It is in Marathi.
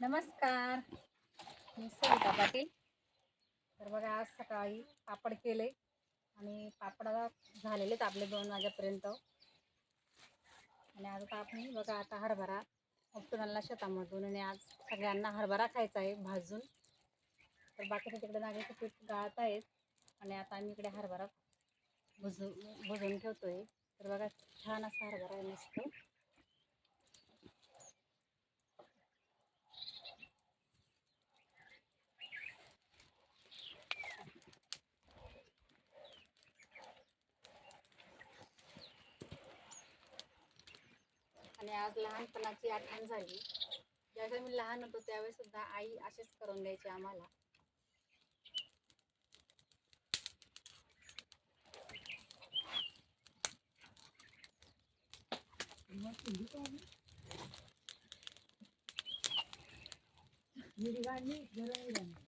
नमस्कार, मी सविता पाटील. तर बघा, आज सकाळी पापड केले आणि पापड झालेलेत आपले 2 वाजेपर्यंत. आणि आता आपण बघा, आता हरभरा उपटून आणला शेतामधून आणि आज सगळ्यांना हरभरा खायचा आहे भाजून. तर बाकीचे तिकडे नागलीचं पीठ गाळत आहेत आणि आता आम्ही इकडे हरभरा भुजून ठेवतोय. तर बघा, छान असा हरभरा आहे मस्त. आणि आज लहानपणाची आठवण झाली. ज्यावेळेस मी लहान होतो त्यावेळेस सुद्धा आई असेच करून द्यायची आम्हाला.